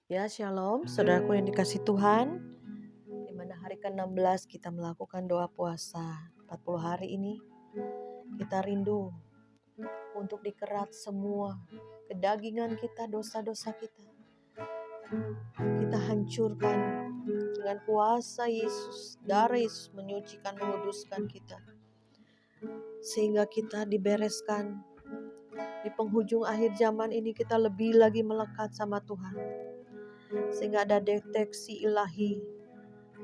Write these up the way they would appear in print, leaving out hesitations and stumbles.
Ya, shalom, saudaraku yang dikasih Tuhan. Di mana hari ke-16 kita melakukan doa puasa 40 hari ini. Kita rindu untuk dikerat semua kedagingan kita, dosa-dosa kita. Kita hancurkan dengan kuasa Yesus. Darah Yesus menyucikan, menguduskan kita. Sehingga kita dibereskan. Di penghujung akhir zaman ini kita lebih lagi melekat sama Tuhan. Sehingga ada deteksi ilahi.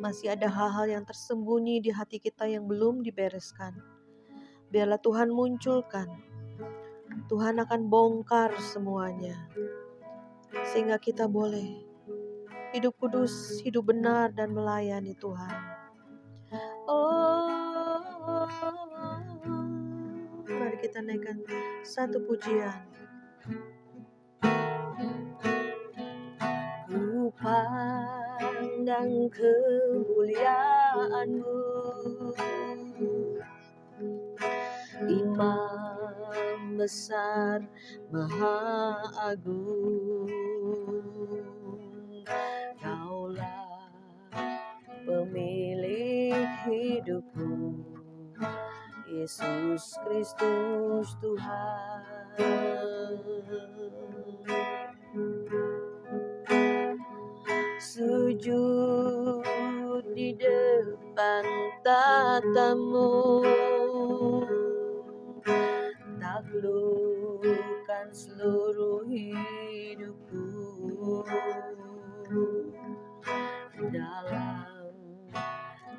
Masih ada hal-hal yang tersembunyi di hati kita yang belum dibereskan. Biarlah Tuhan munculkan. Tuhan akan bongkar semuanya. Sehingga kita boleh hidup kudus, hidup benar dan melayani Tuhan. Oh, mari kita naikkan satu pujian. Ku pandang kemuliaan-Mu, Imam besar Maha Agung. Kaulah pemilik hidupku, Yesus Kristus Tuhan. Sujud di depan tatamu, taklukkan seluruh hidupku. Dalam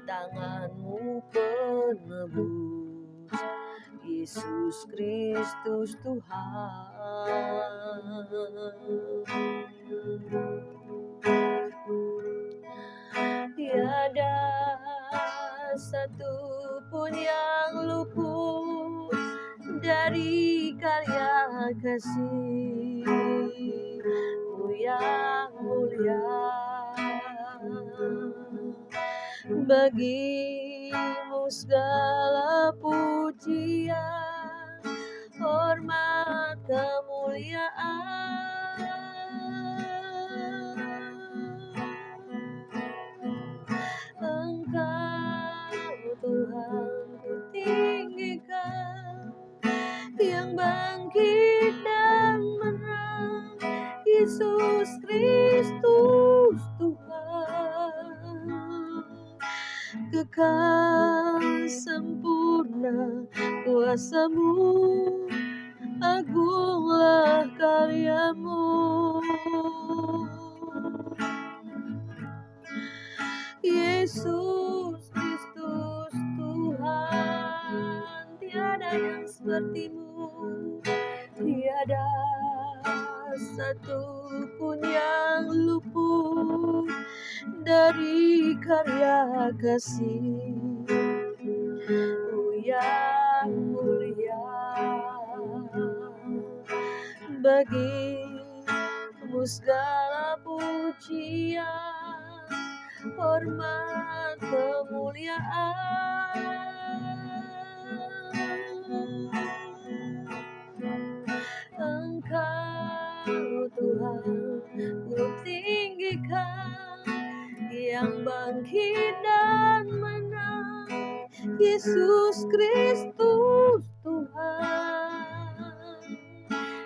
tangan-Mu penebus, Yesus Kristus Tuhan. Tiada satu pun yang luput dari karya kasih-Mu yang mulia. Bagi-Mu segala pujian, hormat, kemuliaan. Engkau Tuhan ku tinggikan, yang bangkit dan menang, Yesus Kristus Tuhan. Kekal sempurna kuasa-Mu, agunglah karya-Mu. Yesus Kristus Tuhan, tiada yang seperti-Mu, tiada satu pun yang luput dari karya kasih-Mu yang mulia. Bagi-Mu segala pujian, hormat, kemuliaan. Engkau Tuhan ku tinggikan, yang bangkit dan menang, Yesus Kristus Tuhan.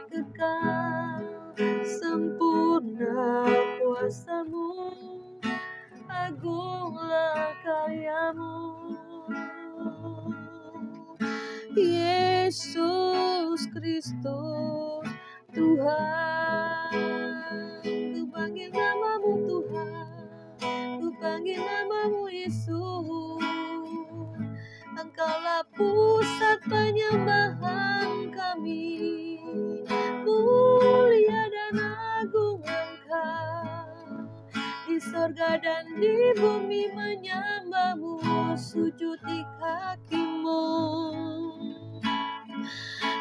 Kekal sempurna kuasa-Mu, agunglah karya-Mu. Yesus Kristus Tuhan. Ku panggil nama-Mu Tuhan, ku panggil nama-Mu Yesus. Engkaulah pusat penyembahan kami, mulia dan agung Engkau. Di sorga dan di bumi menyembah-Mu, sujud di kaki-Mu.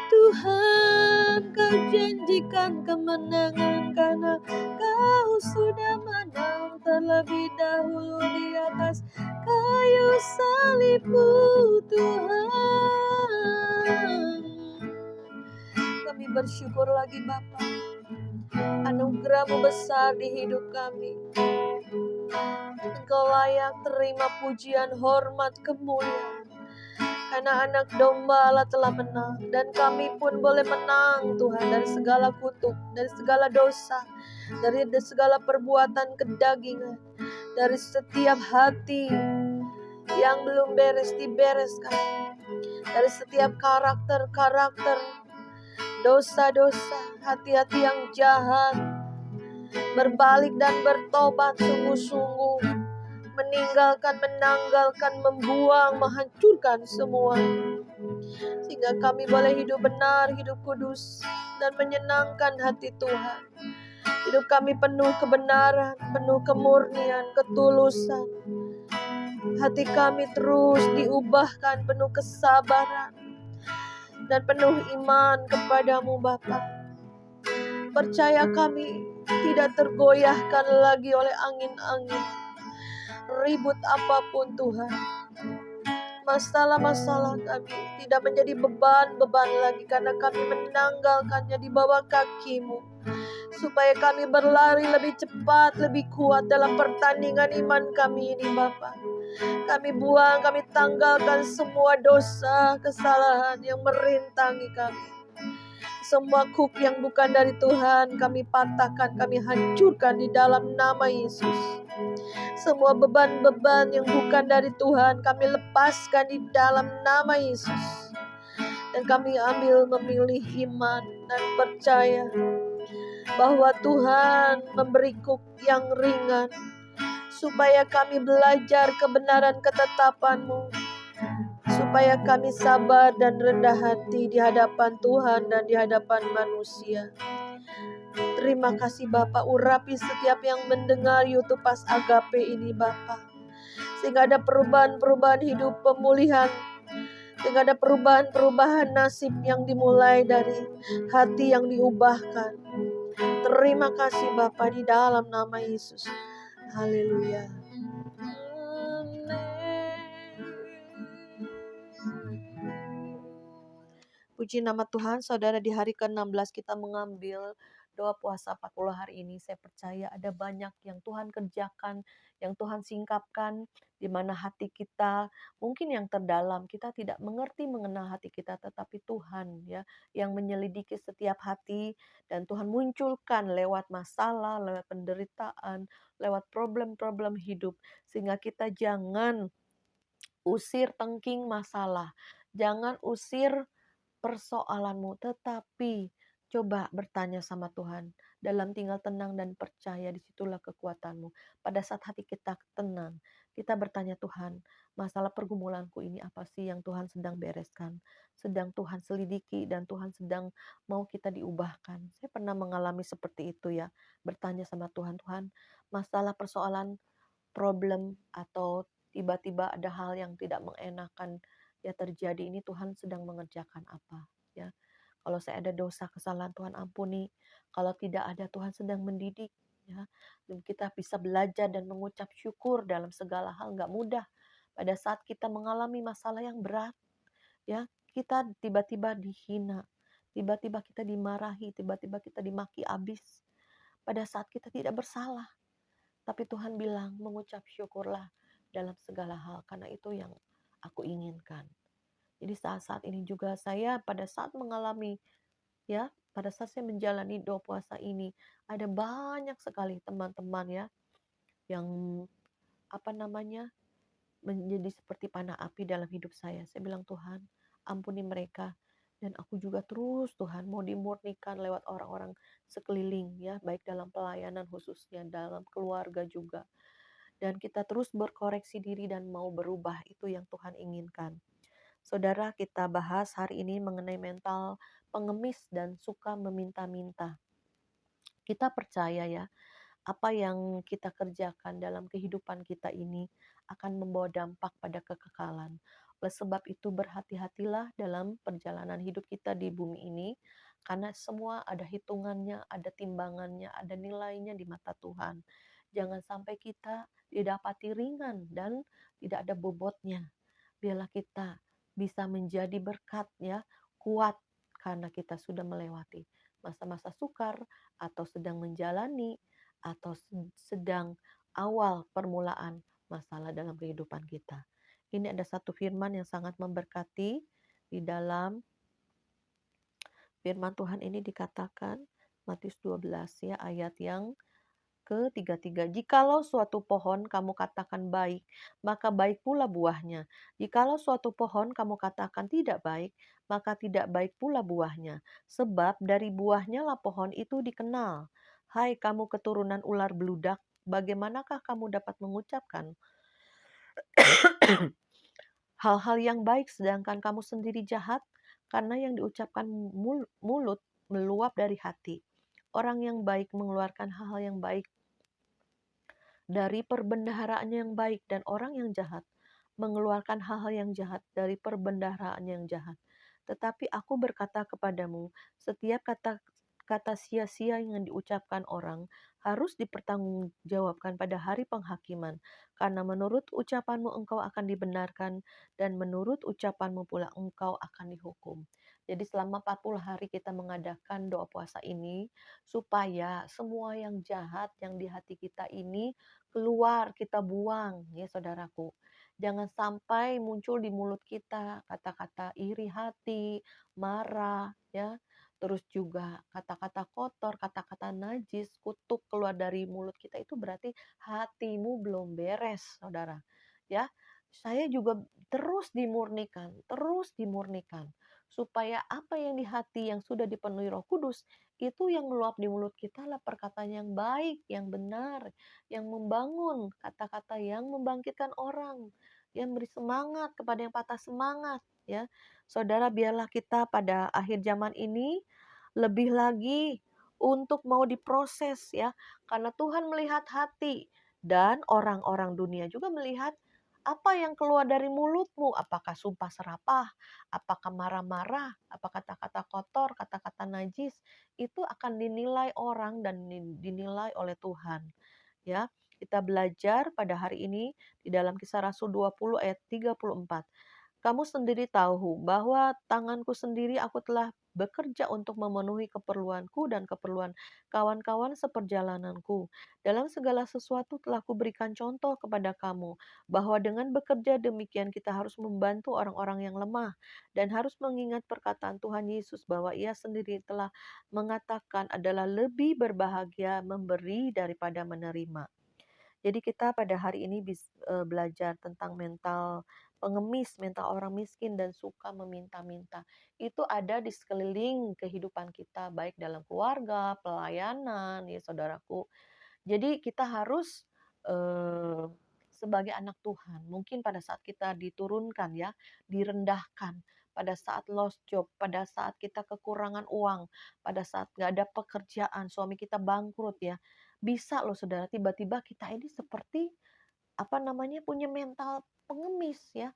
Tuhan, Kau janjikan kemenangan karena Kau sudah menang terlebih dahulu di atas kayu salib-Mu, Tuhan. Kami bersyukur lagi Bapa. Anugerah-Mu besar di hidup kami. Engkau layak terima pujian, hormat, kemuliaan. Karena anak domba Allah telah menang. Dan kami pun boleh menang Tuhan, dari segala kutuk, dari segala dosa, dari segala perbuatan kedagingan, dari setiap hati yang belum beres dibereskan, dari setiap karakter-karakter, dosa-dosa, hati-hati yang jahat, berbalik dan bertobat sungguh-sungguh, menanggalkan, membuang, menghancurkan semua, sehingga kami boleh hidup benar, hidup kudus, dan menyenangkan hati Tuhan. Hidup kami penuh kebenaran, penuh kemurnian, ketulusan. Hati kami terus diubahkan, penuh kesabaran, dan penuh iman kepadamu Bapa. Percaya kami tidak tergoyahkan lagi oleh angin-angin, ribut apapun Tuhan. Masalah-masalah kami tidak menjadi beban-beban lagi, karena kami menanggalkannya di bawah kaki-Mu, supaya kami berlari lebih cepat, lebih kuat dalam pertandingan iman kami ini Bapa. Kami buang, kami tanggalkan semua dosa, kesalahan yang merintangi kami. Semua kuk yang bukan dari Tuhan kami patahkan, kami hancurkan di dalam nama Yesus. Semua beban-beban yang bukan dari Tuhan kami lepaskan di dalam nama Yesus. Dan kami memilih iman dan percaya bahwa Tuhan memberi kuk yang ringan, supaya kami belajar kebenaran ketetapan-Mu, supaya kami sabar dan rendah hati di hadapan Tuhan dan di hadapan manusia. Terima kasih Bapak, urapi setiap yang mendengar YouTube Pas Agape ini Bapak, sehingga ada perubahan-perubahan hidup, pemulihan, sehingga ada perubahan-perubahan nasib yang dimulai dari hati yang diubahkan. Terima kasih Bapak, di dalam nama Yesus. Haleluya. Puji nama Tuhan, saudara, di hari ke-16 kita mengambil doa puasa 40 hari ini. Saya percaya ada banyak yang Tuhan kerjakan, yang Tuhan singkapkan, di mana hati kita mungkin yang terdalam, kita tidak mengerti mengenal hati kita, tetapi Tuhan ya yang menyelidiki setiap hati, dan Tuhan munculkan lewat masalah, lewat penderitaan, lewat problem-problem hidup, sehingga kita jangan usir tengking masalah, jangan usir persoalanmu, tetapi coba bertanya sama Tuhan. Dalam tinggal tenang dan percaya, disitulah kekuatanmu. Pada saat hati kita tenang, kita bertanya, Tuhan, masalah pergumulanku ini apa sih yang Tuhan sedang bereskan, sedang Tuhan selidiki, dan Tuhan sedang mau kita diubahkan. Saya pernah mengalami seperti itu ya, bertanya sama Tuhan, Tuhan, masalah persoalan, problem, atau tiba-tiba ada hal yang tidak mengenakan ya terjadi, ini Tuhan sedang mengerjakan apa ya. Kalau saya ada dosa kesalahan, Tuhan ampuni. Kalau tidak ada, Tuhan sedang mendidik ya. Dan kita bisa belajar dan mengucap syukur dalam segala hal. Nggak mudah pada saat kita mengalami masalah yang berat ya, kita tiba-tiba dihina, tiba-tiba kita dimarahi, tiba-tiba kita dimaki habis pada saat kita tidak bersalah. Tapi Tuhan bilang, mengucap syukurlah dalam segala hal, karena itu yang aku inginkan. Jadi saat-saat ini juga saya pada saat mengalami ya, pada saat saya menjalani doa puasa ini, ada banyak sekali teman-teman ya yang menjadi seperti panah api dalam hidup saya. Saya bilang, Tuhan, ampuni mereka, dan aku juga terus Tuhan mau dimurnikan lewat orang-orang sekeliling ya, baik dalam pelayanan khususnya dalam keluarga juga. Dan kita terus berkoreksi diri dan mau berubah, itu yang Tuhan inginkan. Saudara, kita bahas hari ini mengenai mental pengemis dan suka meminta-minta. Kita percaya ya, apa yang kita kerjakan dalam kehidupan kita ini akan membawa dampak pada kekekalan. Oleh sebab itu, berhati-hatilah dalam perjalanan hidup kita di bumi ini, karena semua ada hitungannya, ada timbangannya, ada nilainya di mata Tuhan. Jangan sampai kita didapati ringan dan tidak ada bobotnya. Biarlah kita bisa menjadi berkat ya, kuat karena kita sudah melewati. masa-masa sukar, atau sedang menjalani, atau sedang awal permulaan masalah dalam kehidupan kita. Ini ada satu firman yang sangat memberkati di dalam firman Tuhan ini dikatakan Matius 12 ya ayat yang ke-33. Jikalau suatu pohon kamu katakan baik, maka baik pula buahnya. Jikalau suatu pohon kamu katakan tidak baik, maka tidak baik pula buahnya. Sebab dari buahnya lah pohon itu dikenal. Hai kamu keturunan ular beludak, bagaimanakah kamu dapat mengucapkan hal-hal yang baik sedangkan kamu sendiri jahat? Karena yang diucapkan mulut meluap dari hati. Orang yang baik mengeluarkan hal-hal yang baik dari perbendaharaannya yang baik, dan orang yang jahat mengeluarkan hal-hal yang jahat dari perbendaharaannya yang jahat. Tetapi aku berkata kepadamu, setiap kata sia-sia yang diucapkan orang harus dipertanggungjawabkan pada hari penghakiman, karena menurut ucapanmu engkau akan dibenarkan, dan menurut ucapanmu pula engkau akan dihukum. Jadi selama 40 hari kita mengadakan doa puasa ini, supaya semua yang jahat yang di hati kita ini keluar, kita buang ya saudaraku. Jangan sampai muncul di mulut kita kata-kata iri hati, marah ya. Terus juga kata-kata kotor, kata-kata najis, kutuk keluar dari mulut kita, itu berarti hatimu belum beres, Saudara. Ya. Saya juga terus dimurnikan supaya apa yang di hati yang sudah dipenuhi Roh Kudus itu yang meluap di mulut kita lah perkataan yang baik, yang benar, yang membangun, kata-kata yang membangkitkan orang, yang beri semangat kepada yang patah semangat, ya. Saudara, biarlah kita pada akhir zaman ini lebih lagi untuk mau diproses ya, karena Tuhan melihat hati dan orang-orang dunia juga melihat apa yang keluar dari mulutmu, apakah sumpah serapah, apakah marah-marah, apa kata-kata kotor, kata-kata najis, itu akan dinilai orang dan dinilai oleh Tuhan. Ya, kita belajar pada hari ini di dalam Kisah Rasul 20 ayat 34. Kamu sendiri tahu bahwa tanganku sendiri aku telah bekerja untuk memenuhi keperluanku dan keperluan kawan-kawan seperjalananku. Dalam segala sesuatu telah kuberikan contoh kepada kamu, bahwa dengan bekerja demikian kita harus membantu orang-orang yang lemah, dan harus mengingat perkataan Tuhan Yesus bahwa Ia sendiri telah mengatakan adalah lebih berbahagia memberi daripada menerima. Jadi kita pada hari ini belajar tentang mental pengemis, mental orang miskin dan suka meminta-minta. Itu ada di sekeliling kehidupan kita, baik dalam keluarga, pelayanan, ya saudaraku. Jadi kita harus sebagai anak Tuhan, mungkin pada saat kita diturunkan ya, direndahkan, pada saat lost job, pada saat kita kekurangan uang, pada saat nggak ada pekerjaan, suami kita bangkrut ya, bisa loh saudara, tiba-tiba kita ini seperti apa namanya punya mental pengemis ya,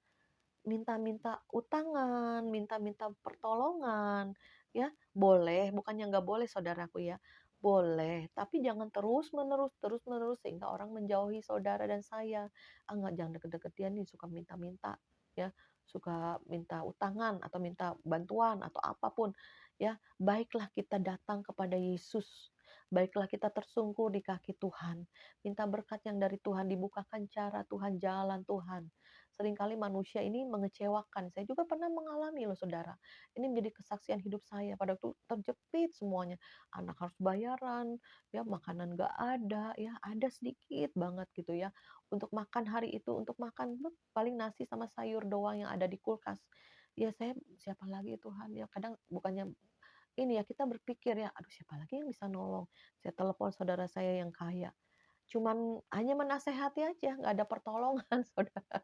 minta-minta utangan, minta-minta pertolongan, ya. Boleh, bukannya nggak boleh saudaraku ya, boleh, tapi jangan terus-menerus sehingga orang menjauhi saudara dan saya. Ah, nggak, jangan deket-deket dia nih, suka minta-minta, ya, suka minta utangan atau minta bantuan atau apapun, ya. Baiklah kita datang kepada Yesus, baiklah kita tersungkur di kaki Tuhan, minta berkat yang dari Tuhan, dibukakan cara Tuhan, jalan Tuhan. Seringkali manusia ini mengecewakan. Saya juga pernah mengalami loh saudara. Ini menjadi kesaksian hidup saya. Pada waktu terjepit semuanya. Anak harus bayaran, ya makanan gak ada, ya ada sedikit banget gitu ya. Untuk makan hari itu, untuk makan paling nasi sama sayur doang yang ada di kulkas. Ya saya siapa lagi Tuhan ya. Kadang bukannya ini ya kita berpikir ya, aduh siapa lagi yang bisa nolong. Saya telepon saudara saya yang kaya. Cuman hanya menasehati aja, nggak ada pertolongan saudara.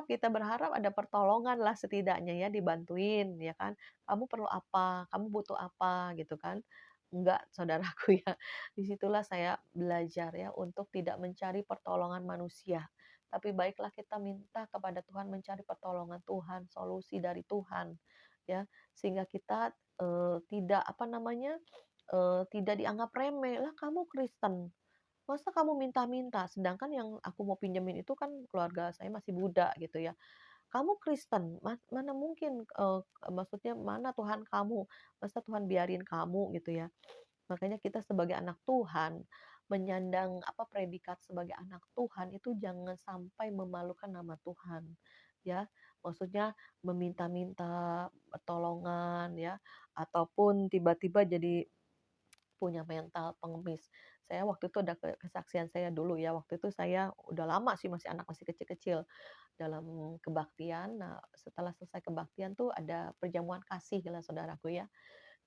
Kita berharap ada pertolongan lah setidaknya ya, dibantuin ya kan. Kamu perlu apa? Kamu butuh apa? Gitu kan. Enggak saudaraku ya. Disitulah saya belajar ya untuk tidak mencari pertolongan manusia. Tapi baiklah kita minta kepada Tuhan, mencari pertolongan Tuhan, solusi dari Tuhan ya. Sehingga kita tidak apa namanya? Tidak dianggap remeh. Lah kamu Kristen, masa kamu minta-minta? Sedangkan yang aku mau pinjemin itu kan keluarga saya masih muda gitu ya. Kamu Kristen, mana mungkin, maksudnya mana Tuhan kamu, masa Tuhan biarin kamu gitu ya. Makanya kita sebagai anak Tuhan, menyandang predikat sebagai anak Tuhan itu jangan sampai memalukan nama Tuhan, ya. Maksudnya meminta-minta pertolongan ya, ataupun tiba-tiba jadi punya mental pengemis. Saya waktu itu ada kesaksian saya dulu ya, waktu itu saya udah lama sih, masih anak, masih kecil-kecil, dalam kebaktian. Nah, setelah selesai kebaktian tuh ada perjamuan kasih lah saudaraku ya.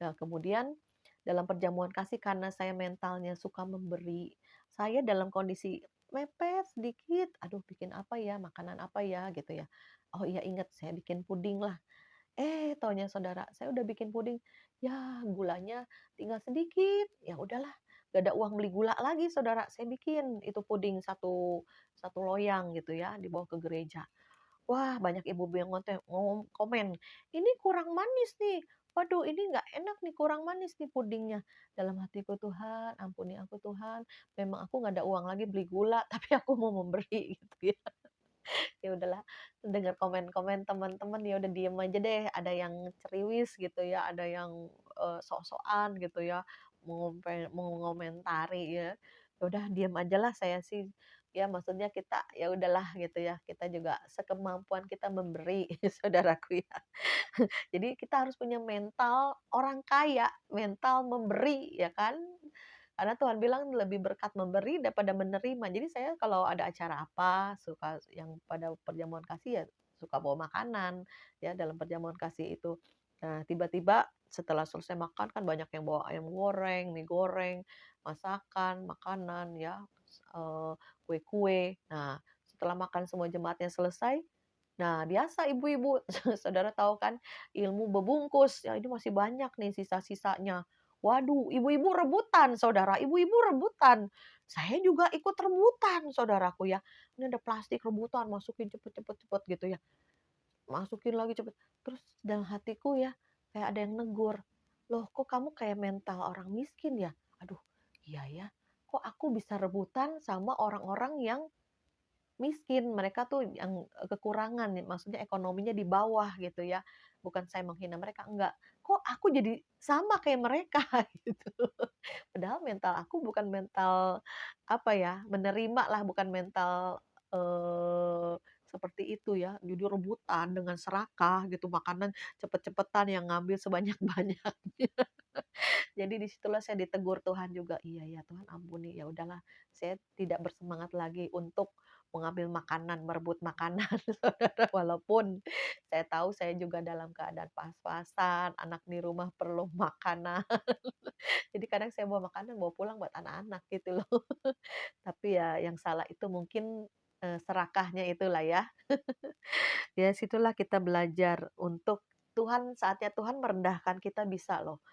Nah, kemudian dalam perjamuan kasih karena saya mentalnya suka memberi, saya dalam kondisi mepet sedikit, aduh bikin apa ya, makanan apa ya gitu ya. Oh iya ingat saya bikin puding lah. Taunya saudara, saya udah bikin puding, ya gulanya tinggal sedikit, ya udahlah, gak ada uang beli gula lagi saudara, saya bikin itu puding satu satu loyang gitu ya, dibawa ke gereja. Wah, banyak ibu-ibu yang komen, "Ini kurang manis nih. Waduh, ini nggak enak nih, kurang manis nih pudingnya." Dalam hatiku, "Tuhan, ampuni aku Tuhan, memang aku nggak ada uang lagi beli gula, tapi aku mau memberi," gitu ya. Ya udahlah, dengar komen-komen teman-teman, ya udah diem aja deh, ada yang ceriwis gitu ya, ada yang, sok-sokan gitu ya, mengomentari ya. Ya udah diem ajalah saya sih, ya maksudnya kita, ya udahlah gitu ya, kita juga sekemampuan kita memberi, saudaraku ya. Jadi kita harus punya mental orang kaya, mental memberi ya kan. Karena Tuhan bilang lebih berkat memberi daripada menerima. Jadi saya kalau ada acara apa, suka yang pada perjamuan kasih ya suka bawa makanan ya dalam perjamuan kasih itu. Nah, tiba-tiba setelah selesai makan kan banyak yang bawa ayam goreng, mie goreng, masakan, makanan ya, kue-kue. Nah, setelah makan semua jemaatnya selesai, nah, biasa ibu-ibu, saudara tahu kan, ilmu bebungkus, ya ini masih banyak nih sisa-sisanya. Waduh, ibu-ibu rebutan saudara, ibu-ibu rebutan. Saya juga ikut rebutan saudaraku ya. Ini ada plastik rebutan, masukin cepet cepet cepet gitu ya. Masukin lagi cepet. Terus dalam hatiku ya, kayak ada yang negur. Loh kok kamu kayak mental orang miskin ya? Aduh, iya ya. Kok aku bisa rebutan sama orang-orang yang miskin, mereka tuh yang, kekurangan nih, maksudnya ekonominya di bawah gitu ya. Bukan saya menghina mereka, enggak. Kok aku jadi sama kayak mereka gitu. Padahal mental aku bukan mental, menerima lah, bukan mental, seperti itu ya. Jadi rebutan dengan serakah gitu, makanan cepet-cepetan, yang ngambil sebanyak-banyaknya. Jadi disitulah saya ditegur Tuhan juga, "Iya ya Tuhan ampuni, ya udahlah saya tidak bersemangat lagi untuk mengambil makanan, merebut makanan saudara, walaupun saya tahu saya juga dalam keadaan pas-pasan, anak di rumah perlu makanan." Jadi kadang saya bawa makanan, bawa pulang buat anak-anak gitu loh. Tapi ya yang salah itu mungkin, serakahnya itulah ya. Ya situlah kita belajar untuk saatnya Tuhan merendahkan kita bisa loh.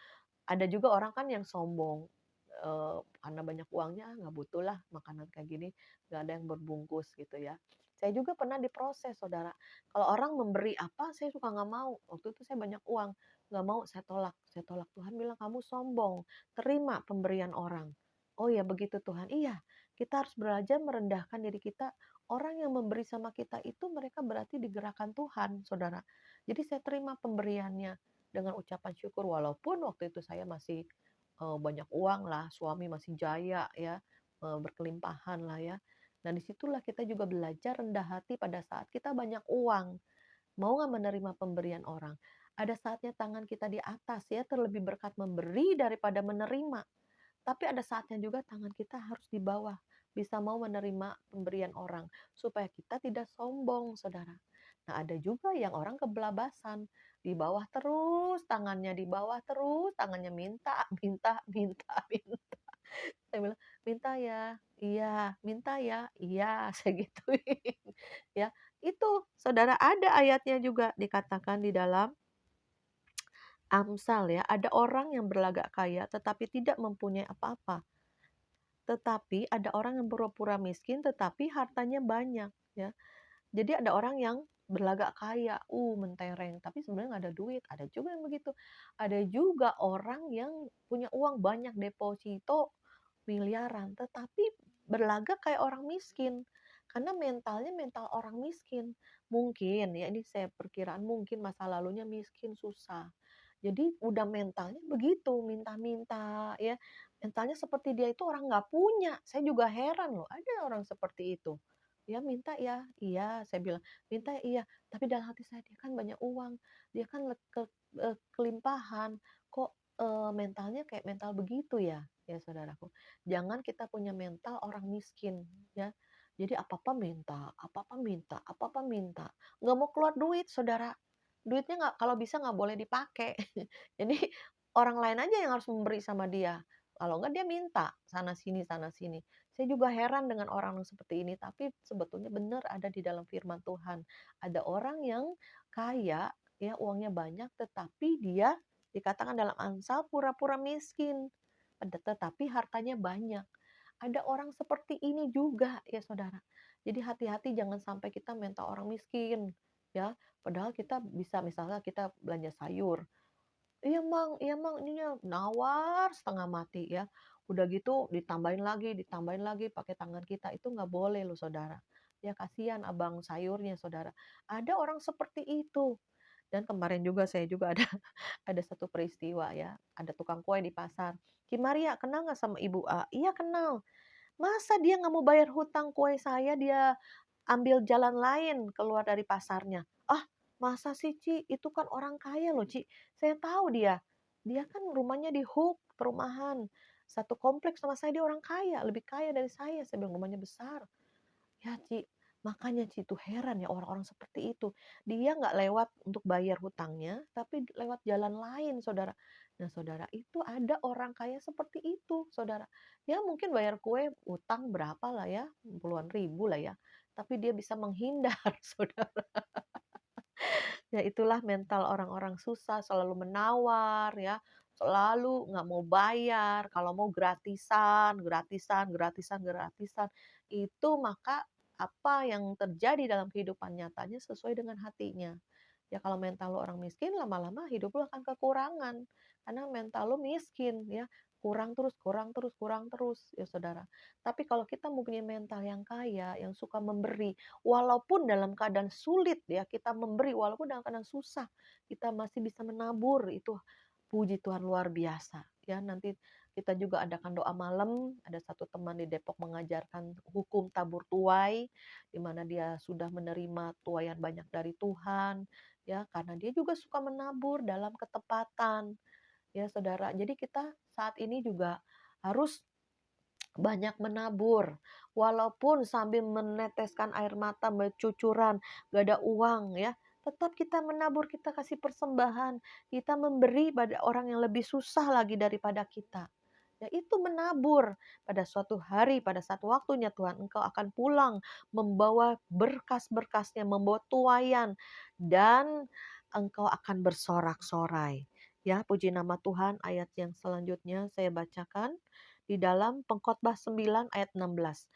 Ada juga orang kan yang sombong, karena banyak uangnya, nggak butuh lah makanan kayak gini, nggak ada yang berbungkus gitu ya. Saya juga pernah diproses Saudara, kalau orang memberi apa, saya suka nggak mau. Waktu itu saya banyak uang, nggak mau, saya tolak saya tolak. Tuhan bilang, "Kamu sombong, terima pemberian orang." Oh ya begitu Tuhan, iya, kita harus belajar merendahkan diri kita. Orang yang memberi sama kita itu mereka berarti digerakkan Tuhan, Saudara. Jadi saya terima pemberiannya dengan ucapan syukur, walaupun waktu itu saya masih, banyak uang lah, suami masih jaya ya, berkelimpahan lah ya. Nah disitulah kita juga belajar rendah hati pada saat kita banyak uang, mau nggak menerima pemberian orang. Ada saatnya tangan kita di atas ya, terlebih berkat memberi daripada menerima. Tapi ada saatnya juga tangan kita harus di bawah, bisa mau menerima pemberian orang, supaya kita tidak sombong, Saudara. Nah, ada juga yang orang kebelabasan, di bawah terus tangannya, di bawah terus tangannya, minta, minta, minta, minta. Saya bilang, "Minta ya, iya, minta ya, iya," saya gituin. Ya, itu Saudara ada ayatnya juga dikatakan di dalam Amsal ya, ada orang yang berlagak kaya tetapi tidak mempunyai apa-apa. Tetapi ada orang yang pura-pura miskin, tetapi hartanya banyak, ya. Jadi ada orang yang berlagak kaya, mentereng, tapi sebenarnya nggak ada duit, ada juga yang begitu. Ada juga orang yang punya uang banyak, deposito miliaran, tetapi berlagak kayak orang miskin. Karena mentalnya mental orang miskin. Mungkin ya, ini saya perkiraan mungkin masa lalunya miskin, susah. Jadi udah mentalnya begitu, minta-minta ya. Mentalnya seperti dia itu orang nggak punya. Saya juga heran loh, ada orang seperti itu. Ya minta ya, iya saya bilang, minta ya, iya, tapi dalam hati saya dia kan banyak uang, dia kan kelimpahan, kok mentalnya kayak mental begitu ya, ya saudaraku. Jangan kita punya mental orang miskin ya. Jadi apa-apa minta, apa-apa minta, apa-apa minta. Nggak mau keluar duit, saudara. Duitnya nggak, kalau bisa nggak boleh dipakai. Jadi orang lain aja yang harus memberi sama dia. Kalau nggak dia minta sana sini sana sini. Saya juga heran dengan orang yang seperti ini, tapi sebetulnya benar ada di dalam firman Tuhan. Ada orang yang kaya, ya uangnya banyak, tetapi dia dikatakan dalam Amsal pura-pura miskin. Tetapi hartanya banyak. Ada orang seperti ini juga ya saudara. Jadi hati-hati jangan sampai kita mental orang miskin ya. Padahal kita bisa misalnya kita belanja sayur. Iya mang, ininya nawar setengah mati ya. Udah gitu ditambahin lagi pakai tangan kita. Itu nggak boleh loh saudara. Ya kasihan abang sayurnya saudara. Ada orang seperti itu. Dan kemarin juga saya juga ada ada satu peristiwa ya. Ada tukang kue di pasar. Ki Maria kenal nggak sama Ibu A? Iya kenal. Masa dia nggak mau bayar hutang kue saya, dia ambil jalan lain keluar dari pasarnya. Ah, masa sih Ci? Itu kan orang kaya loh Ci. Saya tahu dia. Dia kan rumahnya di Hook, perumahan. Satu kompleks sama saya, dia orang kaya, lebih kaya dari saya. Saya bilang rumahnya besar. Ya, Ci, makanya Ci itu heran ya orang-orang seperti itu. Dia nggak lewat untuk bayar hutangnya, tapi lewat jalan lain, Saudara. Nah, Saudara, itu ada orang kaya seperti itu, Saudara. Ya mungkin bayar kue utang berapa lah ya, puluhan ribu lah ya. Tapi dia bisa menghindar, Saudara. Ya itulah mental orang-orang susah, selalu menawar ya, selalu nggak mau bayar, kalau mau gratisan, gratisan, gratisan, gratisan. Itu maka apa yang terjadi dalam kehidupan nyatanya sesuai dengan hatinya. Ya kalau mental lu orang miskin, lama-lama hidup lu akan kekurangan. Karena mental lu miskin ya, kurang terus, kurang terus, kurang terus ya saudara. Tapi kalau kita mempunyai mental yang kaya, yang suka memberi, walaupun dalam keadaan sulit ya, kita memberi, walaupun dalam keadaan susah, kita masih bisa menabur, itu puji Tuhan luar biasa. Ya, nanti kita juga adakan doa malam, ada satu teman di Depok mengajarkan hukum tabur tuai, di mana dia sudah menerima tuaian banyak dari Tuhan, ya, karena dia juga suka menabur dalam ketepatan, ya saudara. Jadi kita saat ini juga harus banyak menabur, walaupun sambil meneteskan air mata bercucuran, gak ada uang ya, tetap kita menabur, kita kasih persembahan, kita memberi pada orang yang lebih susah lagi daripada kita. Ya itu menabur. Pada suatu hari, pada satu waktunya Tuhan, engkau akan pulang membawa berkas-berkasnya, membawa tuaian, dan engkau akan bersorak-sorai. Ya, puji nama Tuhan. Ayat yang selanjutnya saya bacakan di dalam Pengkhotbah 9 ayat 16.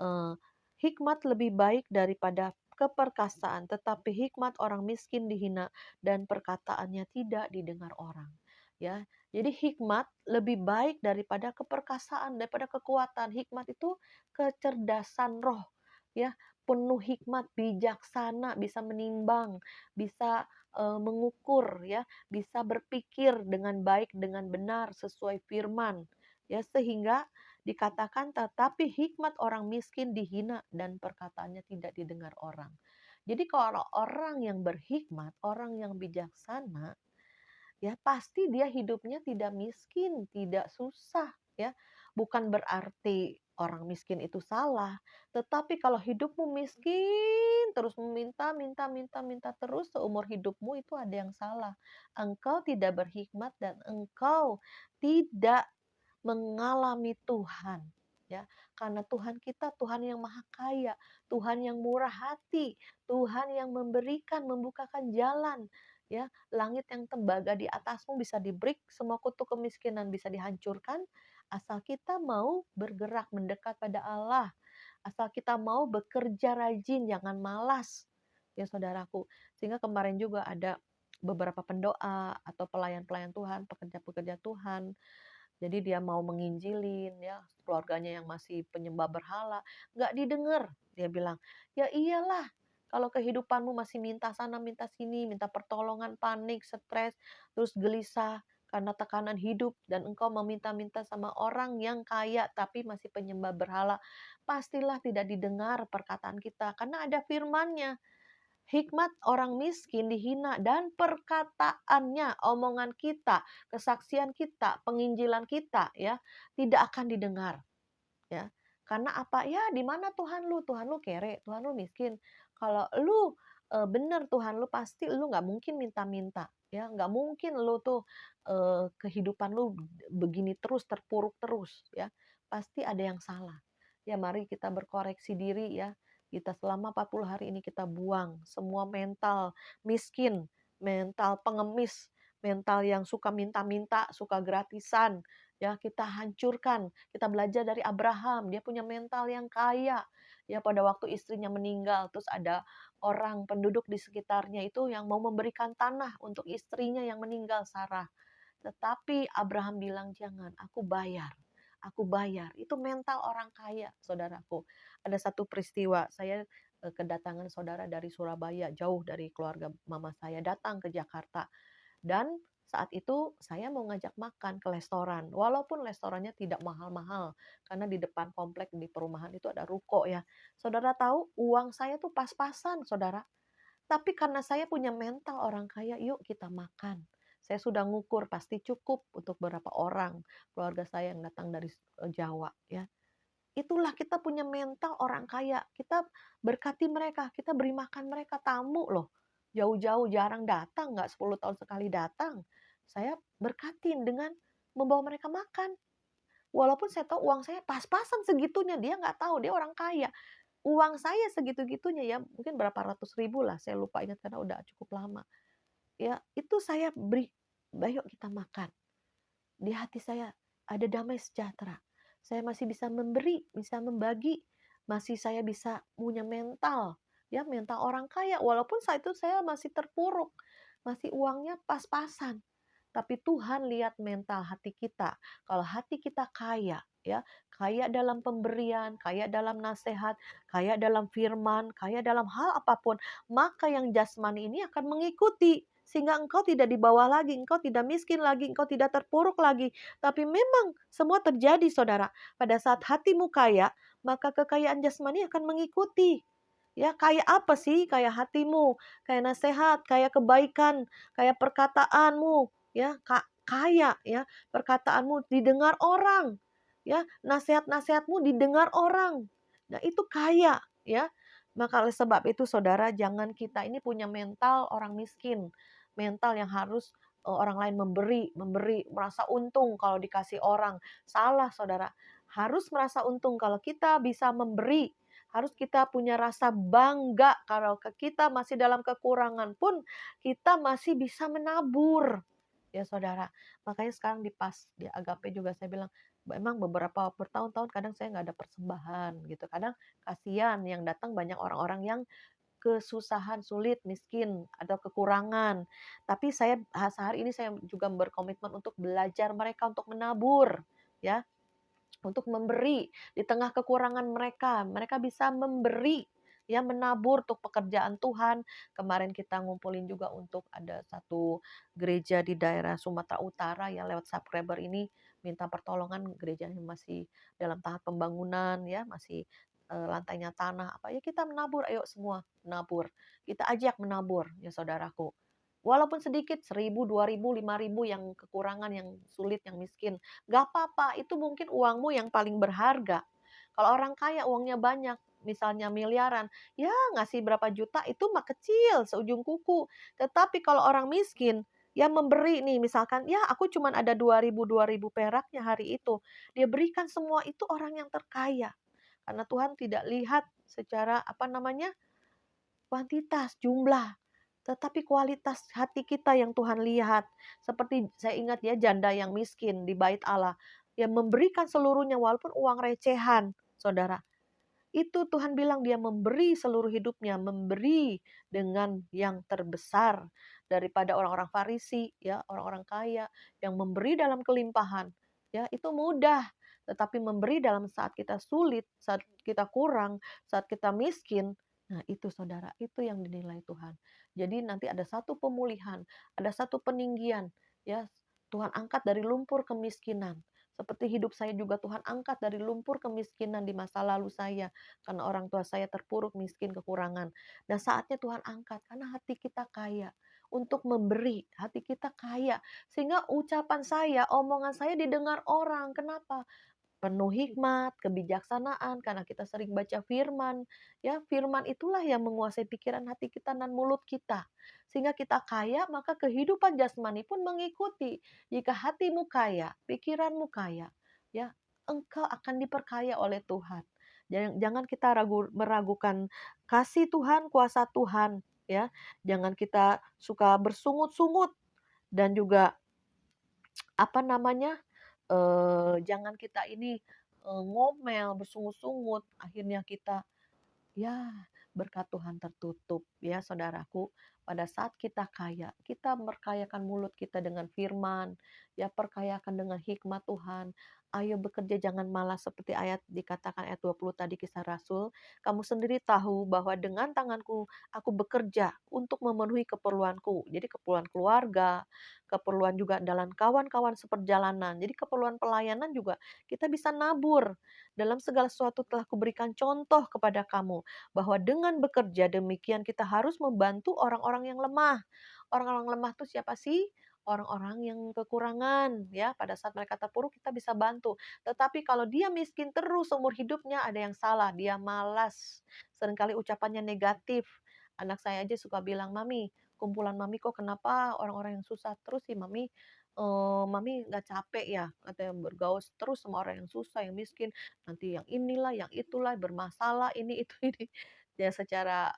Eh, Hikmat lebih baik daripada keperkasaan, tetapi hikmat orang miskin dihina dan perkataannya tidak didengar orang. Ya, jadi hikmat lebih baik daripada keperkasaan, daripada kekuatan. Hikmat itu kecerdasan roh, ya, penuh hikmat, bijaksana, bisa menimbang, bisa mengukur, ya, bisa berpikir dengan baik, dengan benar sesuai firman, ya, sehingga dikatakan, tetapi hikmat orang miskin dihina dan perkataannya tidak didengar orang. Jadi kalau orang yang berhikmat, orang yang bijaksana, ya pasti dia hidupnya tidak miskin, tidak susah, ya. Bukan berarti orang miskin itu salah, tetapi kalau hidupmu miskin, terus meminta, minta, minta, minta terus seumur hidupmu, itu ada yang salah. Engkau tidak berhikmat dan engkau tidak mengalami Tuhan, ya. Karena Tuhan kita Tuhan yang maha kaya, Tuhan yang murah hati, Tuhan yang memberikan, membukakan jalan, ya. Langit yang tembaga di atasmu bisa di-break, semua kutuk kemiskinan bisa dihancurkan, asal kita mau bergerak mendekat pada Allah, asal kita mau bekerja rajin, jangan malas, ya saudaraku. Sehingga kemarin juga ada beberapa pendoa atau pelayan-pelayan Tuhan, pekerja-pekerja Tuhan, Jadi dia mau menginjilin ya, keluarganya yang masih penyembah berhala, nggak didengar. Dia bilang, "Ya iyalah, kalau kehidupanmu masih minta sana, minta sini, minta pertolongan, panik, stres, terus gelisah karena tekanan hidup dan engkau meminta-minta sama orang yang kaya tapi masih penyembah berhala, pastilah tidak didengar perkataan kita karena ada firman-Nya. Hikmat orang miskin dihina dan perkataannya, omongan kita, kesaksian kita, penginjilan kita ya, tidak akan didengar ya. Karena apa? Ya di mana Tuhan lu? Tuhan lu kere, Tuhan lu miskin. Kalau lu bener Tuhan lu pasti lu nggak mungkin minta-minta ya, nggak mungkin lu tuh kehidupan lu begini terus, terpuruk terus ya. Pasti ada yang salah. Ya mari kita berkoreksi diri ya. Kita selama 40 hari ini kita buang semua mental miskin, mental pengemis, mental yang suka minta-minta, suka gratisan, ya kita hancurkan. Kita belajar dari Abraham, dia punya mental yang kaya. Ya pada waktu istrinya meninggal, terus ada orang penduduk di sekitarnya itu yang mau memberikan tanah untuk istrinya yang meninggal, Sarah. Tetapi Abraham bilang, "Jangan, aku bayar. Aku bayar." Itu mental orang kaya, saudaraku. Ada satu peristiwa, saya kedatangan saudara dari Surabaya, jauh dari keluarga mama saya, datang ke Jakarta. Dan saat itu saya mau ngajak makan ke restoran, walaupun restorannya tidak mahal-mahal, karena di depan komplek di perumahan itu ada ruko ya. Saudara tahu uang saya tuh pas-pasan saudara, tapi karena saya punya mental orang kaya, yuk kita makan. Saya sudah ngukur pasti cukup untuk beberapa orang, keluarga saya yang datang dari Jawa ya. Itulah kita punya mental orang kaya, kita berkati mereka, kita beri makan mereka, tamu loh. Jauh-jauh jarang datang, nggak 10 tahun sekali datang. Saya berkatin dengan membawa mereka makan. Walaupun saya tahu uang saya pas-pasan segitunya, dia nggak tahu, dia orang kaya. Uang saya segitu-gitunya ya, mungkin berapa ratus ribu lah, saya lupa ingat karena udah cukup lama. Ya, itu saya beri, "Ayo kita makan." Di hati saya ada damai sejahtera. Saya masih bisa memberi, bisa membagi, masih saya bisa punya mental, ya mental orang kaya. Walaupun saat itu saya masih terpuruk, masih uangnya pas-pasan. Tapi Tuhan lihat mental hati kita. Kalau hati kita kaya, ya, kaya dalam pemberian, kaya dalam nasihat, kaya dalam firman, kaya dalam hal apapun, maka yang jasmani ini akan mengikuti. Sehingga engkau tidak di bawah lagi, engkau tidak miskin lagi, engkau tidak terpuruk lagi. Tapi memang semua terjadi saudara. Pada saat hatimu kaya, maka kekayaan jasmani akan mengikuti. Ya, kayak apa sih? Kayak hatimu, kayak nasihat, kayak kebaikan, kayak perkataanmu, ya, kaya ya, perkataanmu didengar orang, ya, nasihat-nasihatmu didengar orang. Nah, itu kaya, ya. Maka oleh sebab itu saudara, jangan kita ini punya mental orang miskin, mental yang harus orang lain memberi, memberi, merasa untung kalau dikasih orang. Salah saudara, harus merasa untung kalau kita bisa memberi. Harus kita punya rasa bangga kalau kita masih dalam kekurangan pun kita masih bisa menabur. Ya saudara, makanya sekarang di Agape juga saya bilang, memang beberapa bertahun-tahun kadang saya nggak ada persembahan gitu. Kadang kasihan yang datang banyak orang-orang yang kesusahan, sulit, miskin, atau kekurangan. Tapi saya sehari ini saya juga berkomitmen untuk belajar mereka untuk menabur, ya, untuk memberi di tengah kekurangan mereka. Mereka bisa memberi, ya, menabur untuk pekerjaan Tuhan. Kemarin kita ngumpulin juga untuk ada satu gereja di daerah Sumatera Utara ya, lewat subscriber ini minta pertolongan, gerejanya masih dalam tahap pembangunan ya, masih lantainya tanah apa ya, kita menabur, ayo semua menabur. Kita ajak menabur ya saudaraku. Walaupun sedikit 1.000, 2.000, 5.000 yang kekurangan, yang sulit, yang miskin. Gak apa-apa, itu mungkin uangmu yang paling berharga. Kalau orang kaya uangnya banyak, misalnya miliaran, ya ngasih berapa juta itu mah kecil, seujung kuku. Tetapi kalau orang miskin, yang memberi nih, misalkan, ya aku cuma ada 2.000 peraknya hari itu. Dia berikan semua itu orang yang terkaya. Karena Tuhan tidak lihat secara apa namanya, kuantitas, jumlah, tetapi kualitas hati kita yang Tuhan lihat. Seperti saya ingat ya, janda yang miskin di bait Allah, yang memberikan seluruhnya walaupun uang recehan, saudara. Itu Tuhan bilang dia memberi seluruh hidupnya, memberi dengan yang terbesar daripada orang-orang Farisi, ya, orang-orang kaya yang memberi dalam kelimpahan. ya itu mudah. Tetapi memberi dalam saat kita sulit, saat kita kurang, saat kita miskin, nah itu saudara, itu yang dinilai Tuhan. Jadi nanti ada satu pemulihan, ada satu peninggian, ya Tuhan angkat dari lumpur kemiskinan. Seperti hidup saya juga Tuhan angkat dari lumpur kemiskinan di masa lalu saya. Karena orang tua saya terpuruk, miskin, kekurangan. Dan saatnya Tuhan angkat karena hati kita kaya untuk memberi. Hati kita kaya. Sehingga ucapan saya, omongan saya didengar orang. Kenapa? Penuh hikmat, kebijaksanaan, karena kita sering baca firman. Ya, firman itulah yang menguasai pikiran hati kita dan mulut kita. Sehingga kita kaya, maka kehidupan jasmani pun mengikuti. Jika hatimu kaya, pikiranmu kaya, ya, engkau akan diperkaya oleh Tuhan. Jangan kita meragukan kasih Tuhan, kuasa Tuhan, ya. Jangan kita suka bersungut-sungut dan juga apa namanya, jangan kita ini, ngomel, bersungut-sungut, akhirnya kita ya, berkat Tuhan tertutup ya saudaraku. Pada saat kita kaya, kita memperkayakan mulut kita dengan firman, ya perkayakan dengan hikmat Tuhan. Ayo bekerja jangan malas seperti ayat dikatakan ayat 20 tadi kisah Rasul. Kamu sendiri tahu bahwa dengan tanganku aku bekerja untuk memenuhi keperluanku. Jadi keperluan keluarga, keperluan juga dalam kawan-kawan seperjalanan. Jadi keperluan pelayanan juga kita bisa nabur. Dalam segala sesuatu telah kuberikan contoh kepada kamu bahwa dengan bekerja demikian kita harus membantu orang-orang yang lemah. Orang-orang lemah itu siapa sih? Orang-orang yang kekurangan ya, pada saat mereka terpuruk kita bisa bantu. Tetapi kalau dia miskin terus seumur hidupnya ada yang salah, dia malas. Seringkali ucapannya negatif. Anak saya aja suka bilang, "Mami, kumpulan Mami kok kenapa orang-orang yang susah terus sih Mami? Mami nggak capek ya?" Katanya bergaul terus sama orang yang susah, yang miskin. Nanti yang inilah, yang itulah, bermasalah, ini, itu, ini. Ya secara,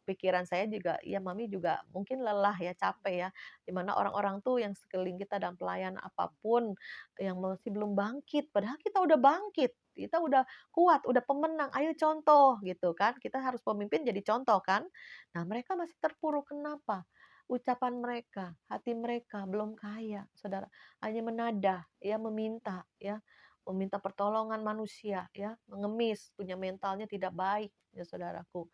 pikiran saya juga, ya mami juga mungkin lelah ya, capek ya. Dimana orang-orang tuh yang sekeliling kita dalam pelayanan apapun, yang masih belum bangkit, padahal kita udah bangkit, kita udah kuat, udah pemenang, ayo contoh gitu kan. Kita harus pemimpin jadi contoh kan. Nah mereka masih terpuruk, kenapa? Ucapan mereka, hati mereka belum kaya, saudara. Hanya menadah, ya meminta, ya meminta pertolongan manusia ya, mengemis, punya mentalnya tidak baik ya saudaraku.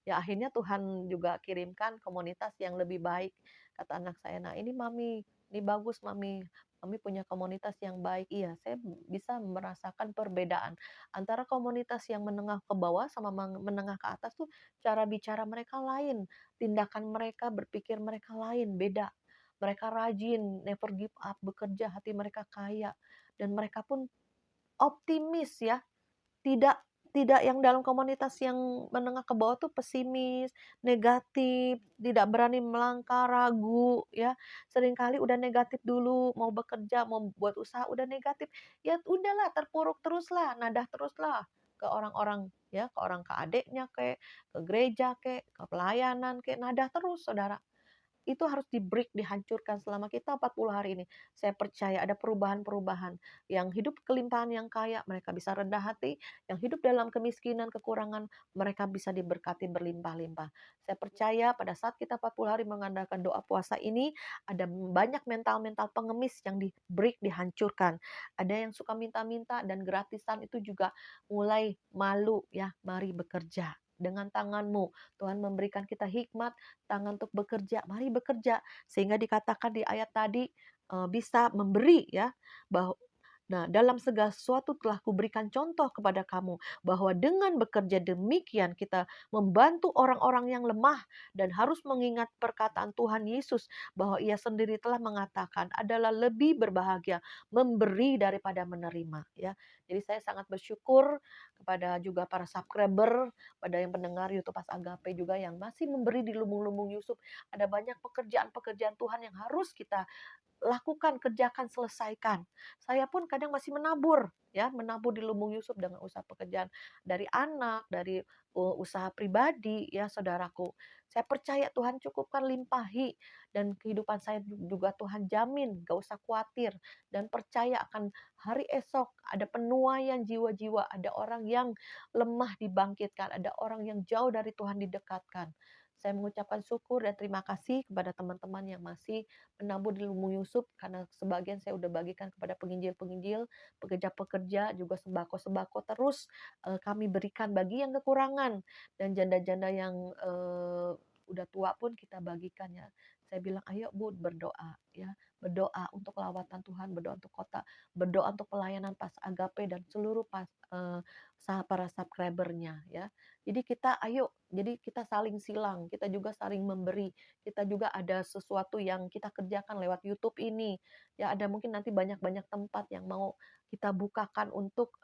Ya akhirnya Tuhan juga kirimkan komunitas yang lebih baik. Kata anak saya, "Nah ini Mami, ini bagus Mami. Mami punya komunitas yang baik." Iya, saya bisa merasakan perbedaan antara komunitas yang menengah ke bawah sama menengah ke atas tuh cara bicara mereka lain, tindakan mereka, berpikir mereka lain, beda. Mereka rajin, never give up, bekerja, hati mereka kaya dan mereka pun optimis ya, tidak tidak yang dalam komunitas yang menengah ke bawah tuh pesimis, negatif, tidak berani melangkah, ragu ya. Seringkali udah negatif dulu, mau bekerja, mau buat usaha udah negatif. Ya udahlah terpuruk teruslah, nadah teruslah ke orang-orang ya, ke adiknya kek, ke gereja kek, ke pelayanan kek, nadah terus Saudara. Itu harus di-break, dihancurkan selama kita 40 hari ini. Saya percaya ada perubahan-perubahan. Yang hidup kelimpahan yang kaya, mereka bisa rendah hati. Yang hidup dalam kemiskinan, kekurangan, mereka bisa diberkati berlimpah-limpah. Saya percaya pada saat kita 40 hari mengandalkan doa puasa ini, ada banyak mental-mental pengemis yang di-break, dihancurkan. Ada yang suka minta-minta dan gratisan itu juga mulai malu ya, mari bekerja. Dengan tanganmu, Tuhan memberikan kita hikmat, tangan untuk bekerja, mari bekerja. Sehingga dikatakan di ayat tadi, bisa memberi ya, bahwa nah, dalam segala sesuatu telah kuberikan contoh kepada kamu bahwa dengan bekerja demikian kita membantu orang-orang yang lemah dan harus mengingat perkataan Tuhan Yesus bahwa Ia sendiri telah mengatakan adalah lebih berbahagia memberi daripada menerima ya. Jadi saya sangat bersyukur kepada juga para subscriber, pada yang pendengar YouTube Pas Agape juga yang masih memberi di lumbung-lumbung Yusuf. Ada banyak pekerjaan-pekerjaan Tuhan yang harus kita lakukan, kerjakan, selesaikan. Saya pun kadang masih menabur, ya, menabur di lumbung Yusuf dengan usaha pekerjaan dari anak, dari usaha pribadi, ya, saudaraku. Saya percaya Tuhan cukupkan limpahi dan kehidupan saya juga Tuhan jamin, gak usah khawatir dan percaya akan hari esok ada penuaian jiwa-jiwa, ada orang yang lemah dibangkitkan, ada orang yang jauh dari Tuhan didekatkan. Saya mengucapkan syukur dan terima kasih kepada teman-teman yang masih menabur di Lumu Yusuf, karena sebagian saya udah bagikan kepada penginjil-penginjil, pekerja-pekerja, juga sembako-sembako terus kami berikan bagi yang kekurangan, dan janda-janda yang udah tua pun kita bagikan ya. Saya bilang, ayo Bu berdoa ya, berdoa untuk lawatan Tuhan, berdoa untuk kota, berdoa untuk pelayanan pas agape dan seluruh para subscribernya ya. Jadi kita saling silang, kita juga saling memberi, kita juga ada sesuatu yang kita kerjakan lewat YouTube ini. Ya ada mungkin nanti banyak-banyak tempat yang mau kita bukakan untuk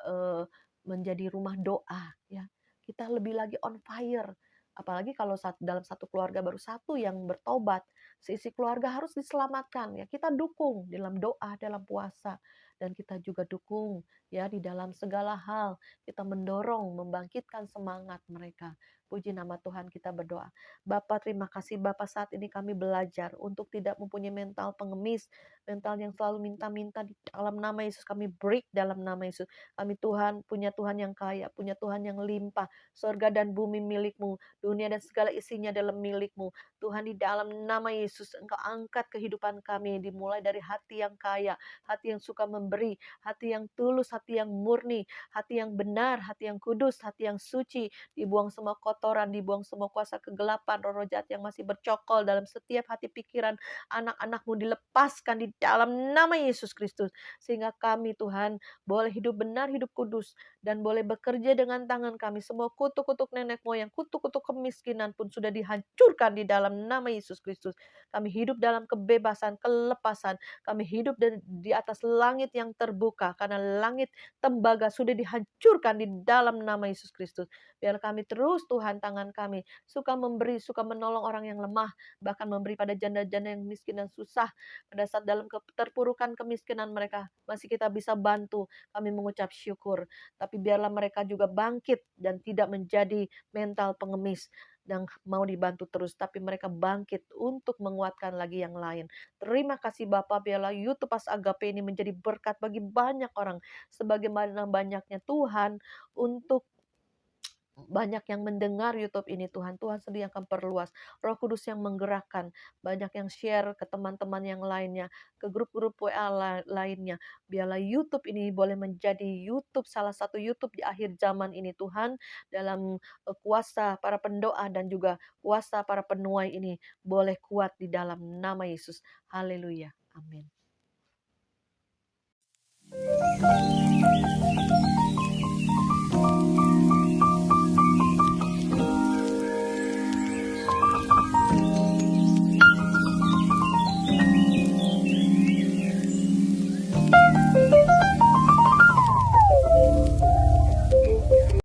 menjadi rumah doa ya. Kita lebih lagi on fire. Apalagi kalau dalam satu keluarga baru satu yang bertobat, seisi keluarga harus diselamatkan ya. Kita dukung dalam doa, dalam puasa, dan kita juga dukung ya di dalam segala hal. Kita mendorong, membangkitkan semangat mereka. Puji nama Tuhan, kita berdoa. Bapak, terima kasih Bapak, saat ini kami belajar untuk tidak mempunyai mental pengemis, mental yang selalu minta-minta. Di dalam nama Yesus kami break dalam nama Yesus. Kami punya Tuhan yang kaya, punya Tuhan yang limpah. Surga dan bumi milik-Mu, dunia dan segala isinya dalam milik-Mu. Tuhan, di dalam nama Yesus Engkau angkat kehidupan kami, dimulai dari hati yang kaya, hati yang suka memberi, hati yang tulus, hati yang murni, hati yang benar, hati yang kudus, hati yang suci. Dibuang semua kotoran, dibuang semua kuasa kegelapan, roh-roh jahat yang masih bercokol dalam setiap hati pikiran anak-anak-Mu, dilepaskan di dalam nama Yesus Kristus. Sehingga kami Tuhan boleh hidup benar, hidup kudus, dan boleh bekerja dengan tangan kami. Semua kutuk-kutuk nenek moyang, kutuk-kutuk kemiskinan pun sudah dihancurkan di dalam nama Yesus Kristus. Kami hidup dalam kebebasan, kelepasan. Kami hidup di atas langit yang terbuka, karena langit tembaga sudah dihancurkan di dalam nama Yesus Kristus. Biar kami terus Tuhan, tangan kami suka memberi, suka menolong orang yang lemah, bahkan memberi pada janda-janda yang miskin dan susah. Pada saat dalam keterpurukan kemiskinan mereka, masih kita bisa bantu. Kami mengucap syukur. Tapi biarlah mereka juga bangkit dan tidak menjadi mental pengemis dan mau dibantu terus, tapi mereka bangkit untuk menguatkan lagi yang lain. Terima kasih Bapak, biarlah YouTube Pas Agape ini menjadi berkat bagi banyak orang, sebagaimana banyaknya Tuhan untuk banyak yang mendengar YouTube ini Tuhan. Tuhan sendiri akan perluas. Roh Kudus yang menggerakkan. Banyak yang share ke teman-teman yang lainnya. Ke grup-grup WA lainnya. Biarlah YouTube ini boleh menjadi salah satu YouTube di akhir zaman ini Tuhan. Dalam kuasa para pendoa dan juga kuasa para penuai ini. Boleh kuat di dalam nama Yesus. Haleluya. Amin.